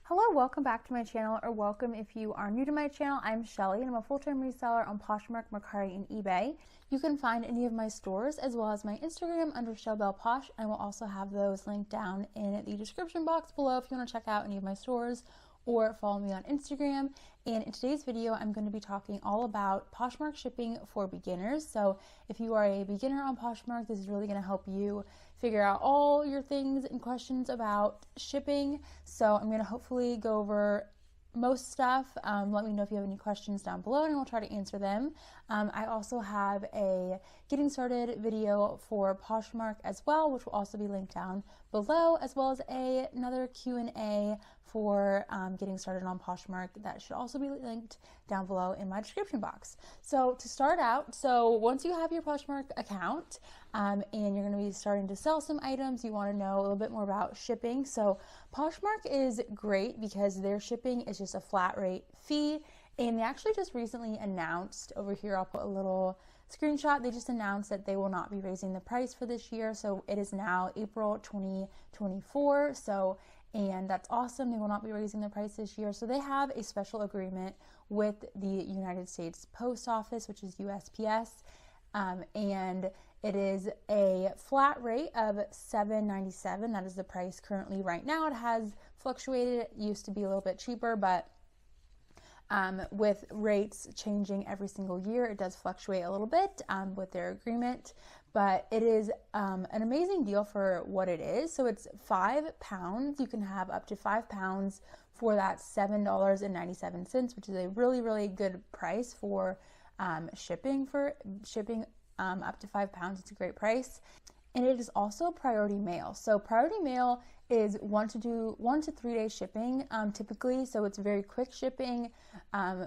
Hello, welcome back to my channel, or welcome if you are new to my channel. I'm Shelly and I'm a full-time reseller on Poshmark, Mercari, and eBay. You can find any of my stores as well as my Instagram under ShelBellePosh. I will also have those linked down in the description box below if you want to check out any of my stores or follow me on Instagram. And in today's video, I'm going to be talking all about Poshmark shipping for beginners. So if you are a beginner on Poshmark, this is really going to help you figure out all your things and questions about shipping. So I'm going to hopefully go over most stuff. Let me know if you have any questions down below and I'll try to answer them. I also have a getting started video for Poshmark as well, which will also be linked down below, as well as another Q&A for getting started on Poshmark that should also be linked down below in my description box. So to start out, once you have your Poshmark account and you're going to be starting to sell some items, you want to know a little bit more about shipping. So Poshmark is great because their shipping is just a flat rate fee, and they actually just recently announced, over here I'll put a little screenshot, they just announced that they will not be raising the price for this year. So it is now April 2024. And that's awesome. They will not be raising the price this year. So they have a special agreement with the United States Post Office, which is USPS. And it is a flat rate of $7.97. That is the price currently right now. It has fluctuated. It used to be a little bit cheaper, but with rates changing every single year, it does fluctuate a little bit with their agreement, but it is an amazing deal for what it is. So it's £5. You can have up to £5 for that $7.97, which is a really, really good price for shipping. Up to £5, it's a great price. And it is also priority mail. So priority mail is 1 to 3 day shipping typically. So it's very quick shipping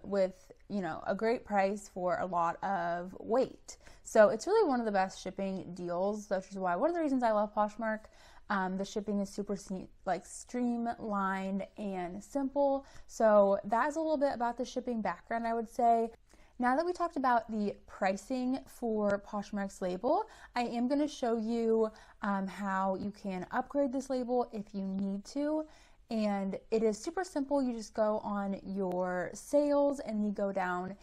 with a great price for a lot of weight. So it's really one of the best shipping deals, which is why one of the reasons I love Poshmark. The shipping is super streamlined and simple. So that's a little bit about the shipping background, I would say. Now that we talked about the pricing for Poshmark's label, I am going to show you how you can upgrade this label if you need to. And it is super simple. You just go on your sales and you go down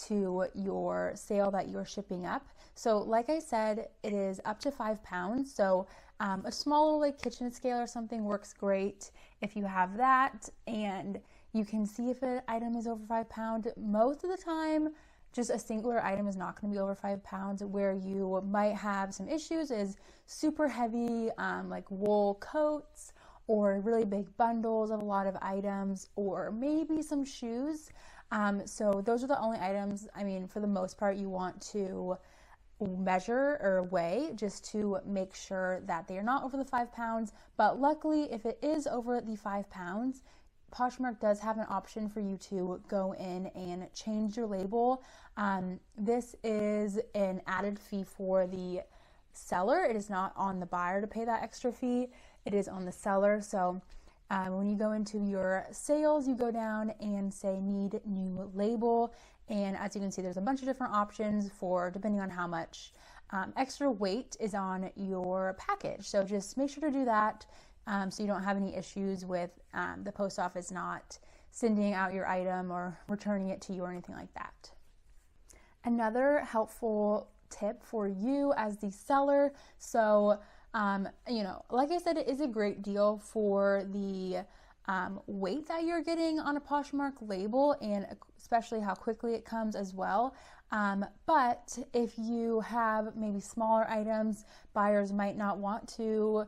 to your sale that you're shipping up. So like I said, it is up to £5. So a small like kitchen scale or something works great if you have that, and you can see if an item is over £5. Most of the time, just a singular item is not going to be over £5. Where you might have some issues is super heavy like wool coats, or really big bundles of a lot of items, or maybe some shoes. So those are the only items, for the most part, you want to measure or weigh just to make sure that they are not over the £5. But luckily, if it is over the £5, Poshmark does have an option for you to go in and change your label. This is an added fee for the seller. It is not on the buyer to pay that extra fee. It is on the seller. So when you go into your sales, you go down and say need new label. And as you can see, there's a bunch of different options for depending on how much extra weight is on your package. So just make sure to do that. So you don't have any issues with the post office not sending out your item or returning it to you or anything like that. Another helpful tip for you as the seller. So, like I said, it is a great deal for the weight that you're getting on a Poshmark label, and especially how quickly it comes as well. But if you have maybe smaller items, buyers might not want to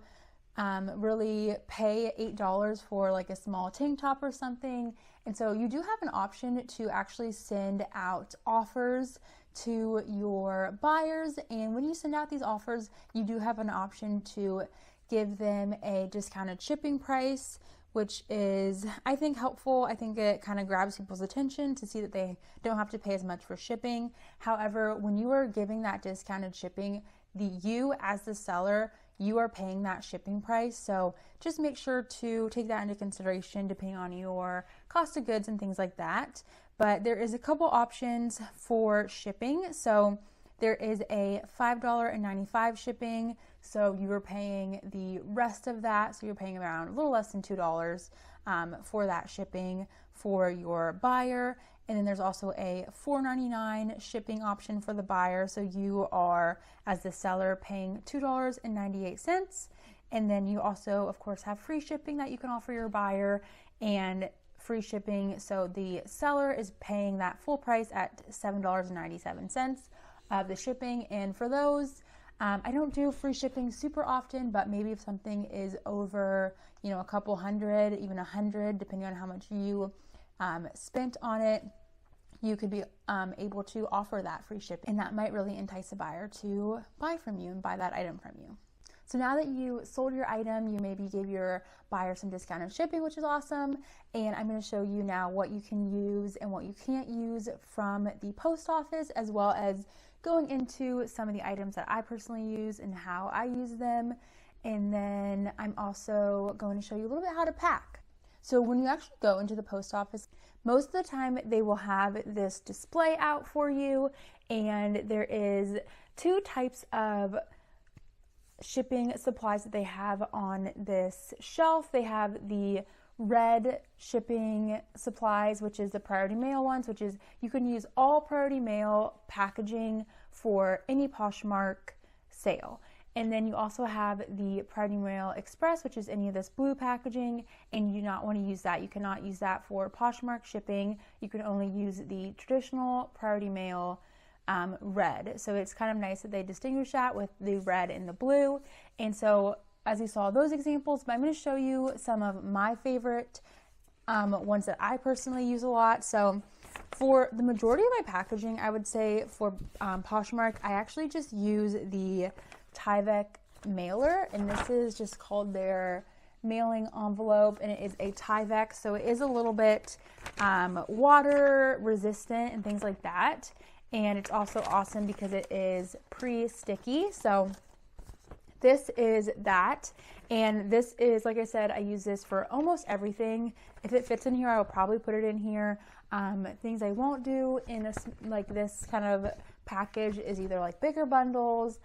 really pay $8 for like a small tank top or something. And so you do have an option to actually send out offers to your buyers. And when you send out these offers, you do have an option to give them a discounted shipping price, which is, I think, helpful. I think it kind of grabs people's attention to see that they don't have to pay as much for shipping. However, when you are giving that discounted shipping, you as the seller, you are paying that shipping price. So just make sure to take that into consideration depending on your cost of goods and things like that. But there is a couple options for shipping. So there is a $5.95 shipping, so you are paying the rest of that, so you're paying around a little less than $2 for that shipping for your buyer. And then there's also a $4.99 shipping option for the buyer, so you are, as the seller, paying $2.98. And then you also, of course, have free shipping that you can offer your buyer, and free shipping, so the seller is paying that full price at $7.97 of the shipping. And for those, I don't do free shipping super often, but maybe if something is over, you know, a couple hundred, even $100, depending on how much you spent on it, you could be able to offer that free shipping, and that might really entice a buyer to buy from you and buy that item from you. So now that you sold your item, you maybe gave your buyer some discounted shipping, which is awesome. And I'm going to show you now what you can use and what you can't use from the post office, as well as going into some of the items that I personally use and how I use them. And then I'm also going to show you a little bit how to pack. So when you actually go into the post office, most of the time they will have this display out for you, and there is two types of shipping supplies that they have on this shelf. They have the red shipping supplies, which is the priority mail ones, which is you can use all priority mail packaging for any Poshmark sale. And then you also have the priority mail express, which is any of this blue packaging, and you do not want to use that. You cannot use that for Poshmark shipping. You can only use the traditional priority mail red. So it's kind of nice that they distinguish that with the red and the blue. And so as you saw those examples, but I'm going to show you some of my favorite ones that I personally use a lot. So for the majority of my packaging, I would say for Poshmark, I actually just use the Tyvek mailer, and this is just called their mailing envelope, and it is a Tyvek, so it is a little bit water resistant and things like that. And it's also awesome because it is pre-sticky. So this is that. And this is, like I said, I use this for almost everything. If it fits in here, I will probably put it in here. Things I won't do in like this kind of package is either like bigger bundles,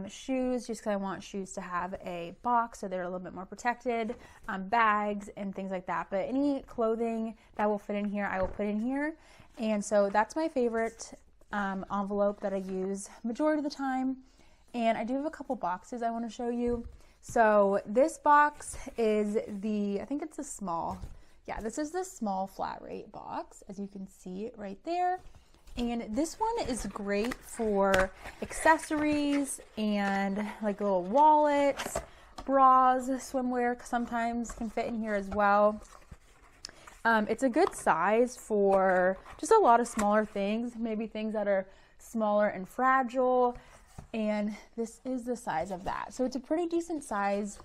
shoes, just because I want shoes to have a box so they're a little bit more protected, bags and things like that. But any clothing that will fit in here, I will put in here. And so that's my favorite envelope that I use majority of the time. And I do have a couple boxes I want to show you. So this box is I think it's a small, this is the small flat rate box, as you can see right there. And this one is great for accessories and like little wallets, bras, swimwear sometimes can fit in here as well. It's a good size for just a lot of smaller things, maybe things that are smaller and fragile, and this is the size of that. So it's a pretty decent size.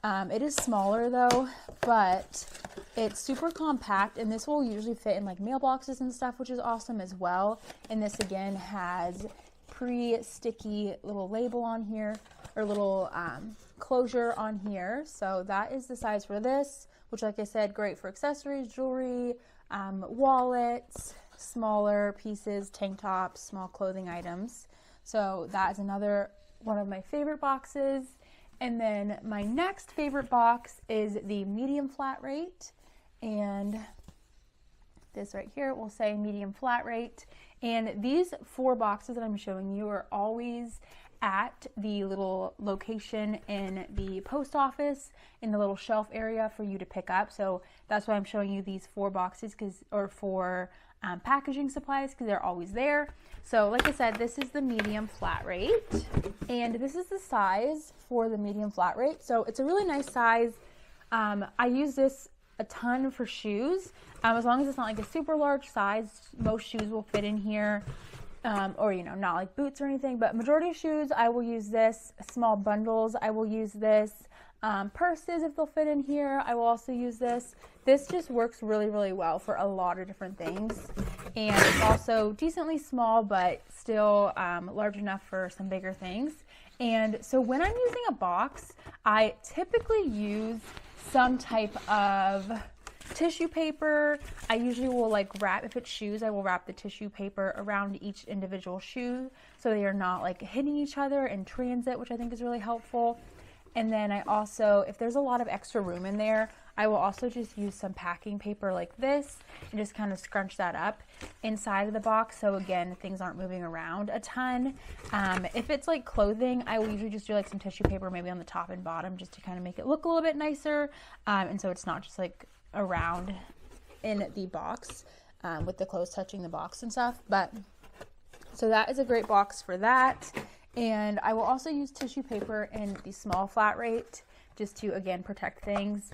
It is smaller though, but it's super compact, and this will usually fit in like mailboxes and stuff, which is awesome as well. And this again has pre-sticky little label on here, or little closure on here. So that is the size for this, which, like I said, great for accessories, jewelry, wallets, smaller pieces, tank tops, small clothing items. So that is another one of my favorite boxes. And then my next favorite box is the medium flat rate. And this right here will say medium flat rate. And these 4 boxes that I'm showing you are always at the little location in the post office in the little shelf area for you to pick up. So that's why I'm showing you these 4 boxes, or 4 packaging supplies, because they're always there. So like I said, this is the medium flat rate, and this is the size for the medium flat rate. So it's a really nice size. I use this a ton for shoes. As long as it's not like a super large size, most shoes will fit in here. Or, you know, not like boots or anything, but majority of shoes, I will use this. Small bundles, I will use this. Purses, if they'll fit in here, I will also use this. This just works really, really well for a lot of different things. And it's also decently small, but still large enough for some bigger things. And so when I'm using a box, I typically use some type of Tissue paper, I usually will like wrap, if it's shoes, I will wrap the tissue paper around each individual shoe so they are not like hitting each other in transit, which I think is really helpful. And then I also, if there's a lot of extra room in there, I will also just use some packing paper like this and just kind of scrunch that up inside of the box. So again, things aren't moving around a ton. If it's like clothing, I will usually just do like some tissue paper maybe on the top and bottom just to kind of make it look a little bit nicer. And so it's not just like around in the box with the clothes touching the box and stuff. But so that is a great box for that. And I will also use tissue paper in the small flat rate just to, again, protect things.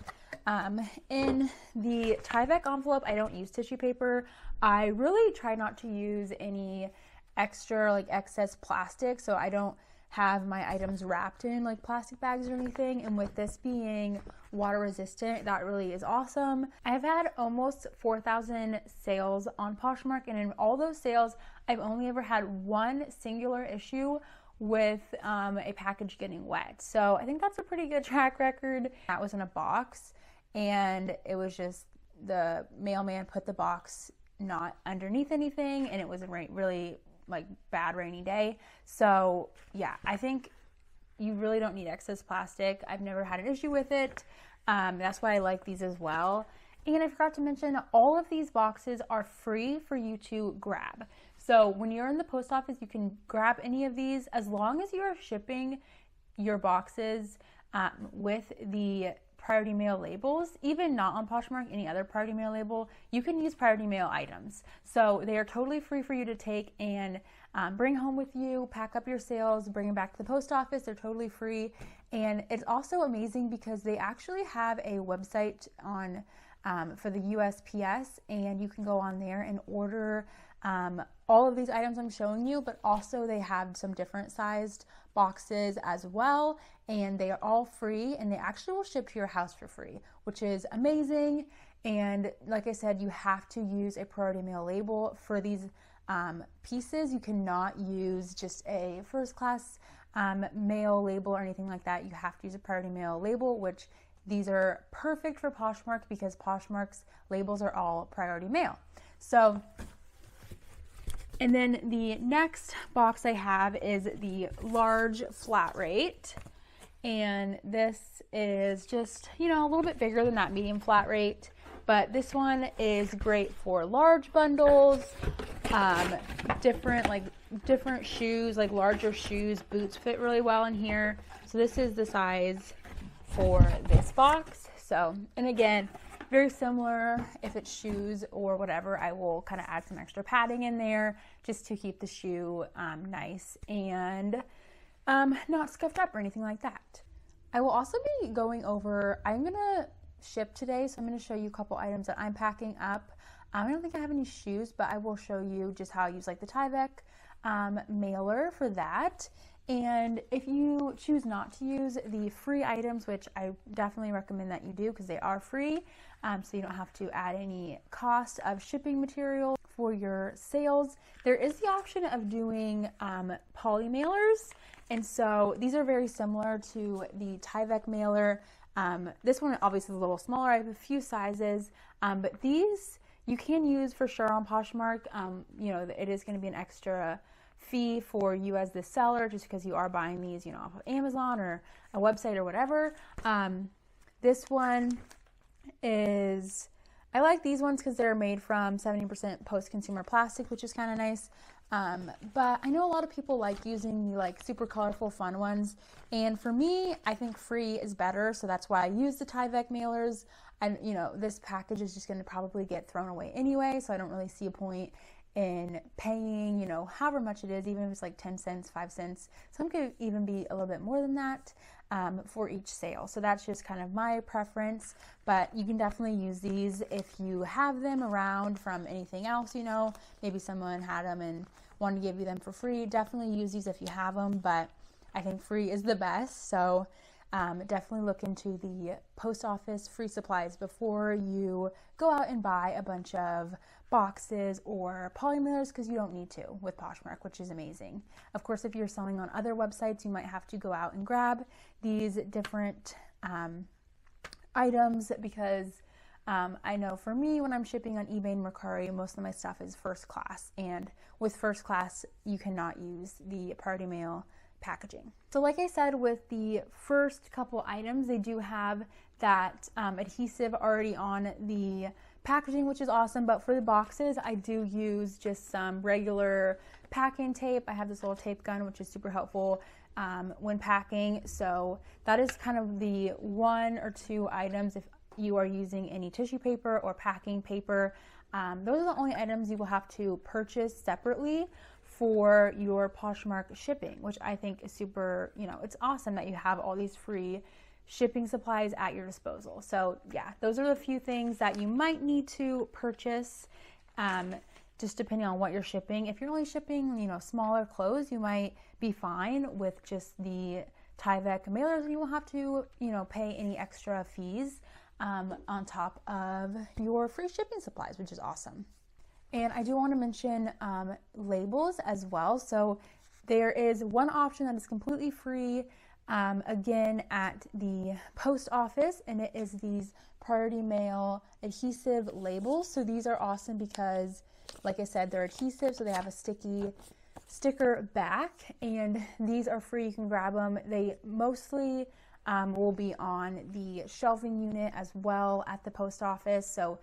In the Tyvek envelope, I don't use tissue paper. I really try not to use any extra, like excess plastic, so I don't have my items wrapped in like plastic bags or anything. And with this being water resistant, that really is awesome. I've had almost 4,000 sales on Poshmark, and in all those sales, I've only ever had one singular issue with a package getting wet. So I think that's a pretty good track record. That was in a box, and it was just the mailman put the box not underneath anything, and it was a really like bad rainy day. So yeah, I think you really don't need excess plastic. I've never had an issue with it. That's why I like these as well. And I forgot to mention, all of these boxes are free for you to grab. So when you're in the post office, you can grab any of these as long as you are shipping your boxes with the priority mail labels. Even not on Poshmark, any other priority mail label, you can use priority mail items. So they are totally free for you to take and bring home with you, pack up your sales, bring them back to the post office. They're totally free. And it's also amazing because they actually have a website on for the USPS, and you can go on there and order all of these items I'm showing you, but also they have some different sized boxes as well, and they are all free, and they actually will ship to your house for free, which is amazing. And like I said, you have to use a priority mail label for these pieces. You cannot use just a first class mail label or anything like that. You have to use a priority mail label, which these are perfect for Poshmark because Poshmark's labels are all priority mail. So, and then the next box I have is the large flat rate. And this is just, you know, a little bit bigger than that medium flat rate. But this one is great for large bundles, different shoes, like larger shoes. Boots fit really well in here. So this is the size for this box. So, and again, very similar. If it's shoes or whatever, I will kind of add some extra padding in there just to keep the shoe nice and not scuffed up or anything like that. I will also be going over, I'm gonna ship today, so I'm gonna show you a couple items that I'm packing up. I don't think I have any shoes, but I will show you just how I use like the Tyvek mailer for that. And if you choose not to use the free items, which I definitely recommend that you do because they are free, so you don't have to add any cost of shipping material for your sales, there is the option of doing poly mailers. And so these are very similar to the Tyvek mailer. This one obviously is a little smaller. I have a few sizes, but these you can use for sure on Poshmark. You know, it is going to be an extra fee for you as the seller just because you are buying these, you know, off of Amazon or a website or whatever. This one is, I like these ones because they're made from 70% post-consumer plastic, which is kind of nice. But I know a lot of people like using the like super colorful fun ones, and for me, I think free is better, so that's why I use the Tyvek mailers. And you know, this package is just going to probably get thrown away anyway, so I don't really see a point in paying, you know, however much it is, even if it's like 10 cents, 5 cents. Some could even be a little bit more than that for each sale. So that's just kind of my preference, but you can definitely use these if you have them around from anything else, you know, maybe someone had them and wanted to give you them for free. Definitely use these if you have them, but I think free is the best. So definitely look into the post office free supplies before you go out and buy a bunch of boxes or poly mailers, because you don't need to with Poshmark, which is amazing. Of course, if you're selling on other websites, you might have to go out and grab these different items because I know for me, when I'm shipping on eBay and Mercari, most of my stuff is first class, and with first class, you cannot use the priority mail packaging. So like I said, with the first couple items, they do have that adhesive already on the packaging, which is awesome. But for the boxes, I do use just some regular packing tape. I have this little tape gun, which is super helpful when packing. So that is kind of the 1 or 2 items. If you are using any tissue paper or packing paper, those are the only items you will have to purchase separately for your Poshmark shipping, which I think is super, it's awesome that you have all these free shipping supplies at your disposal. So yeah, those are the few things that you might need to purchase, just depending on what you're shipping. If you're only shipping, smaller clothes, you might be fine with just the Tyvek mailers, and you won't have to, pay any extra fees on top of your free shipping supplies, which is awesome. And I do want to mention labels as well. So there is one option that is completely free, again, at the post office, and it is these priority mail adhesive labels. So these are awesome because, like I said, they're adhesive, so they have a sticker back, and these are free. You can grab them. They mostly will be on the shelving unit as well at the post office. So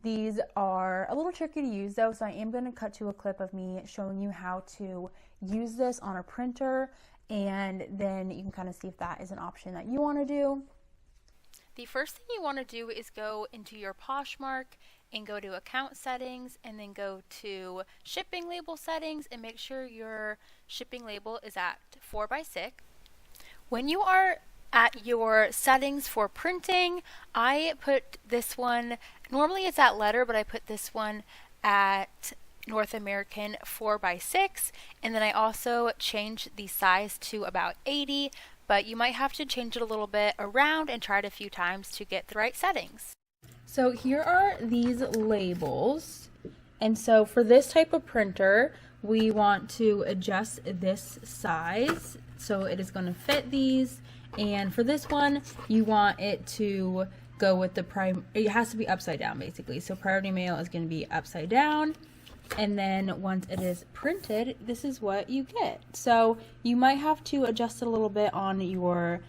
these are a little tricky to use though, so I am going to cut to a clip of me showing you how to use this on a printer, and then you can kind of see if that is an option that you want to do. The first thing you want to do is go into your Poshmark and go to account settings, and then go to shipping label settings and make sure your shipping label is at 4x6. When you are at your settings for printing, I put this one, normally it's at letter, but I put this one at North American 4x6, and then I also changed the size to about 80, but you might have to change it a little bit around and try it a few times to get the right settings. So here are these labels, and so for this type of printer, we want to adjust this size so it is going to fit these. And for this one, you want it to go with it has to be upside down basically. So priority mail is going to be upside down. And then once it is printed, this is what you get. So you might have to adjust it a little bit on your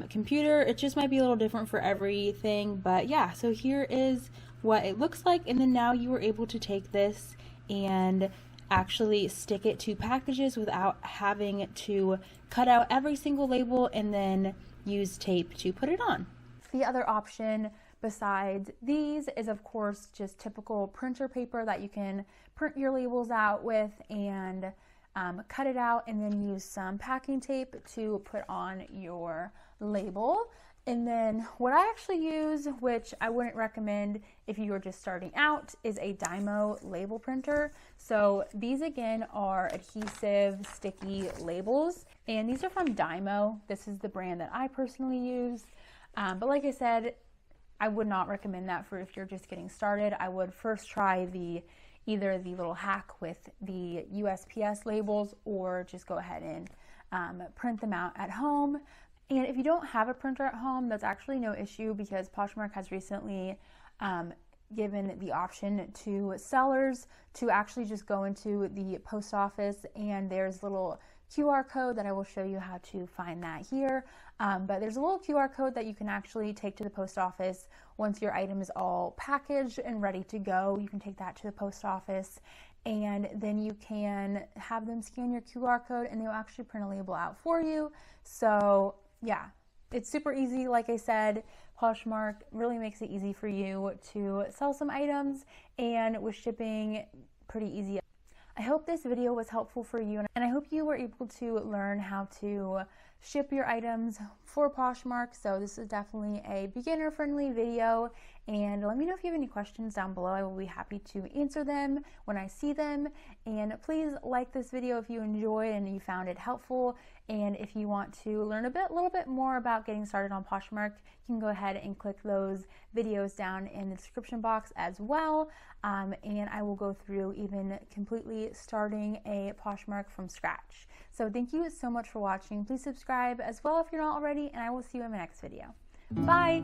computer. It just might be a little different for everything. But yeah, so here is what it looks like. And then now you are able to take this and actually stick it to packages without having to cut out every single label and then use tape to put it on. The other option besides these is, of course, just typical printer paper that you can print your labels out with and cut it out, and then use some packing tape to put on your label. And then what I actually use, which I wouldn't recommend if you were just starting out, is a Dymo label printer. So these again are adhesive sticky labels, and these are from Dymo. This is the brand that I personally use. But like I said, I would not recommend that for if you're just getting started. I would first try either the little hack with the USPS labels, or just go ahead and print them out at home. And if you don't have a printer at home, that's actually no issue, because Poshmark has recently given the option to sellers to actually just go into the post office, and there's a little QR code that I will show you how to find that here. But there's a little QR code that you can actually take to the post office once your item is all packaged and ready to go. You can take that to the post office, and then you can have them scan your QR code, and they'll actually print a label out for you. So yeah, it's super easy. Like I said, Poshmark really makes it easy for you to sell some items, and with shipping, pretty easy. I hope this video was helpful for you, and I hope you were able to learn how to ship your items for Poshmark. So this is definitely a beginner-friendly video, and let me know if you have any questions down below. I will be happy to answer them when I see them. And please like this video if you enjoyed and you found it helpful. And if you want to learn a little bit more about getting started on Poshmark, you can go ahead and click those videos down in the description box as well. And I will go through even completely starting a Poshmark from scratch. So thank you so much for watching. Please subscribe as well if you're not already, and I will see you in my next video. Bye!